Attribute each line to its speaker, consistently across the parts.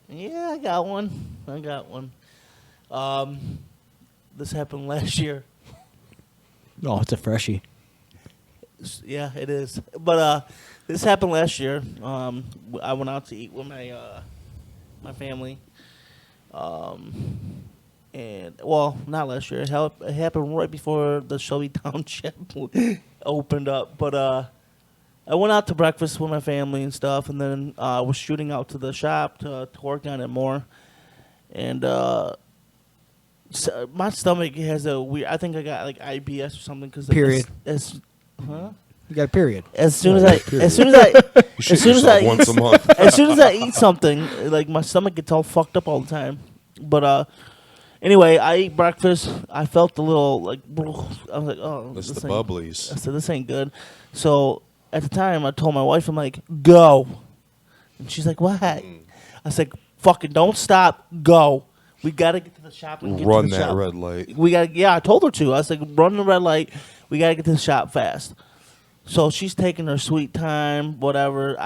Speaker 1: Yeah, I got one. I got one. This happened last year.
Speaker 2: Oh, it's a freshie.
Speaker 1: Yeah, it is. But this happened last year. I went out to eat with my family. And well, not last year. It happened right before the Shelby Township opened up. But I went out to breakfast with my family and stuff, and then I was shooting out to the shop to work on it more. And so my stomach has a weird. I think I got like IBS or something because
Speaker 2: Period.
Speaker 1: Huh?
Speaker 2: You got a period.
Speaker 1: As soon as
Speaker 3: Yeah,
Speaker 1: I,
Speaker 3: period.
Speaker 1: as soon as I,
Speaker 3: You shit
Speaker 1: as soon as
Speaker 3: yourself
Speaker 1: I,
Speaker 3: once a month.
Speaker 1: as soon as I eat something, like my stomach gets all fucked up all the time. But anyway, I ate breakfast. I felt a little like I was like, oh,
Speaker 3: That's
Speaker 1: this
Speaker 3: the
Speaker 1: ain't-
Speaker 3: bubblies.
Speaker 1: I said this ain't good. So at the time, I told my wife, I'm like, go, and she's like, what? I said, fucking don't stop, go. We gotta get to the shop and get
Speaker 3: Run
Speaker 1: to the
Speaker 3: that
Speaker 1: shop.
Speaker 3: red light.
Speaker 1: We got yeah, I told her to. I was like, run the red light. We gotta get to the shop fast. So she's taking her sweet time, whatever.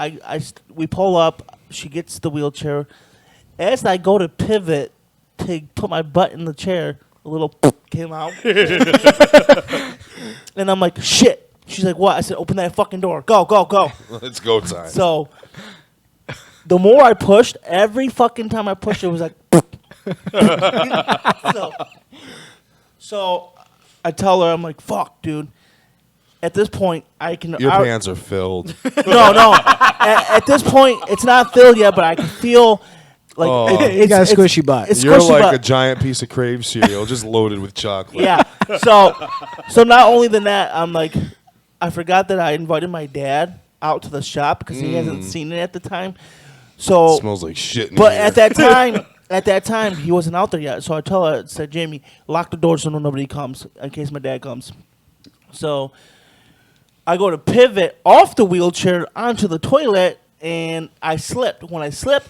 Speaker 1: We pull up. She gets the wheelchair. As I go to pivot to put my butt in the chair, a little came out, and I'm like, shit. She's like, what? I said, open that fucking door. Go, go, go.
Speaker 3: It's go time.
Speaker 1: So the more I pushed, every fucking time I pushed, it was like. so I tell her, I'm like, fuck, dude. At this point, I can.
Speaker 3: Your pants are filled.
Speaker 1: No. At this point, it's not filled yet, but I can feel like
Speaker 3: Oh.
Speaker 2: You got a squishy butt.
Speaker 1: It's
Speaker 3: You're
Speaker 1: squishy
Speaker 3: like
Speaker 1: butt.
Speaker 3: a giant piece of Crave cereal just loaded with chocolate.
Speaker 1: Yeah. So not only than that, I'm like, I forgot that I invited my dad out to the shop because he hasn't seen it at the time. So,
Speaker 3: Smells like shit in
Speaker 1: but
Speaker 3: here.
Speaker 1: at that time, he wasn't out there yet. So I tell her, I said, Jamie, lock the door so nobody comes in case my dad comes. So I go to pivot off the wheelchair onto the toilet, and I slipped. When I slipped,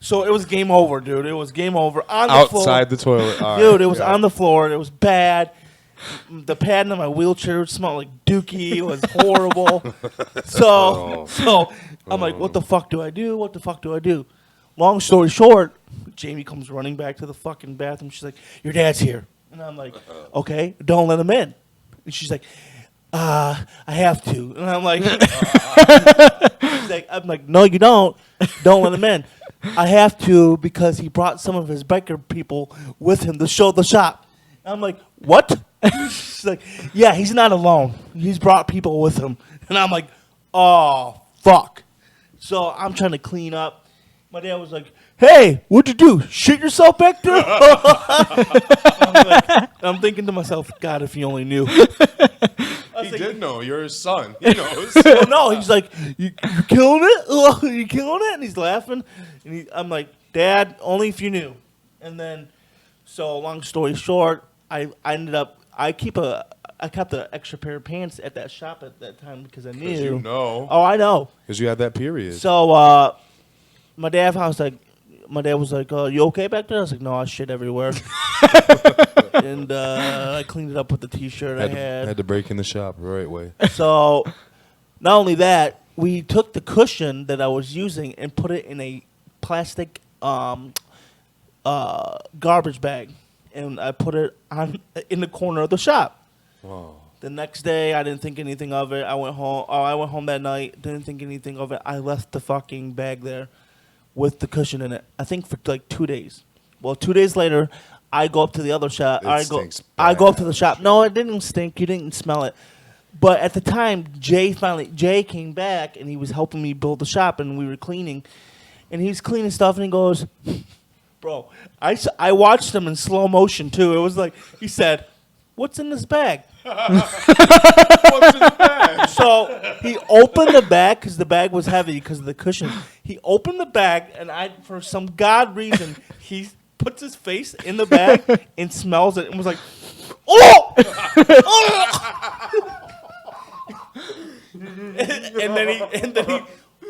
Speaker 1: so it was game over, dude. It was game over on the floor.
Speaker 3: Outside the toilet. All
Speaker 1: Dude,
Speaker 3: right,
Speaker 1: it was
Speaker 3: yeah.
Speaker 1: on the floor. It was bad. The pad in my wheelchair smelled like dookie. It was horrible. So I'm like, what the fuck do I do? What the fuck do I do? Long story short, Jamie comes running back to the fucking bathroom. She's like, your dad's here. And I'm like, okay, don't let him in. And she's like, I have to. And I'm like, I'm like, no, you don't. Don't let him in. I have to because he brought some of his biker people with him to show the shop. And I'm like, what? She's like, yeah, he's not alone. He's brought people with him. And I'm like, oh, fuck. So I'm trying to clean up. My dad was like, hey, what'd you do? Shit yourself back there? I'm thinking to myself, God, if you only knew.
Speaker 3: He did know. You're his son. He knows.
Speaker 1: Oh, no, he's like, you killing it? Oh, you killing it? And he's laughing. And I'm like, Dad, only if you knew. And then, so long story short, I ended up, I kept an extra pair of pants at that shop at that time because I knew.
Speaker 3: You know.
Speaker 1: Oh, I know.
Speaker 3: Because you had that period.
Speaker 1: So my dad was like, you okay back there? I was like, no, I shit everywhere. And I cleaned it up with the T-shirt I had.
Speaker 3: Had to break in the shop the right way.
Speaker 1: So not only that, we took the cushion that I was using and put it in a plastic garbage bag, and I put it in the corner of the shop.
Speaker 3: Wow.
Speaker 1: The next day, I didn't think anything of it. I went home that night, didn't think anything of it. I left the fucking bag there with the cushion in it, I think for like 2 days. Well, 2 days later, I go up to the other shop.
Speaker 3: It stinks
Speaker 1: I go up to
Speaker 3: bad.
Speaker 1: the shop. No, it didn't stink. You didn't smell it. But at the time, Jay came back, and he was helping me build the shop, and we were cleaning. And he's cleaning stuff, and he goes, bro, I watched him in slow motion, too. It was like, he said, what's in this bag?
Speaker 3: What's in the bag?
Speaker 1: So he opened the bag because the bag was heavy because of the cushion. He opened the bag, and for some god reason, he puts his face in the bag and smells it and was like, oh! and then he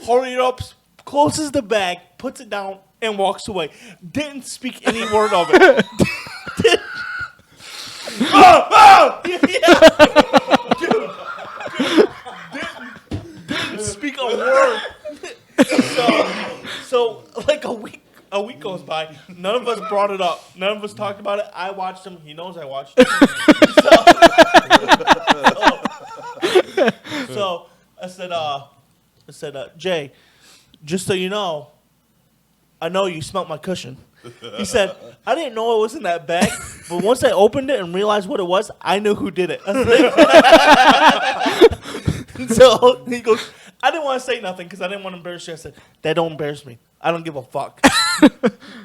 Speaker 1: hurried up, closes the bag, puts it down, and walks away. Didn't speak any word of it. Didn't by. None of us brought it up. None of us talked about it. I watched him. He knows I watched him. So I said, Jay, just so you know, I know you smelt my cushion. He said, I didn't know it was in that bag, but once I opened it and realized what it was, I knew who did it. So he goes, I didn't want to say nothing because I didn't want to embarrass you. I said, that don't embarrass me. I don't give a fuck.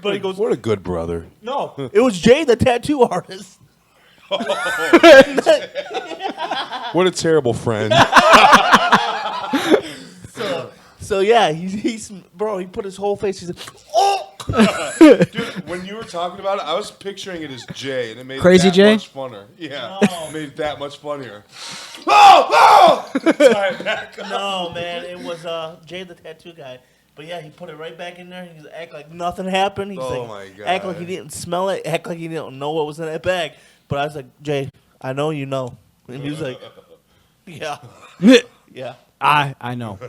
Speaker 1: But he goes,
Speaker 3: What a good brother.
Speaker 1: no, it was Jay, the tattoo artist.
Speaker 3: What a terrible friend.
Speaker 1: So yeah, he's bro. He put his whole face. He said, "Oh,
Speaker 3: Dude, when you were talking about it, I was picturing it as Jay, and it made
Speaker 2: Crazy
Speaker 3: it that
Speaker 2: Jay?
Speaker 3: much funner. Yeah,
Speaker 1: No.
Speaker 3: it made it that much funnier. Oh! Sorry, back up.
Speaker 1: no, man, it was Jay, the tattoo guy." But yeah, he put it right back in there. He's act like nothing happened. He's
Speaker 3: Oh,
Speaker 1: like,
Speaker 3: my God.
Speaker 1: act like he didn't smell it. Act like he didn't know what was in that bag. But I was like, Jay, I know you know. And he was like, yeah, yeah.
Speaker 2: I know.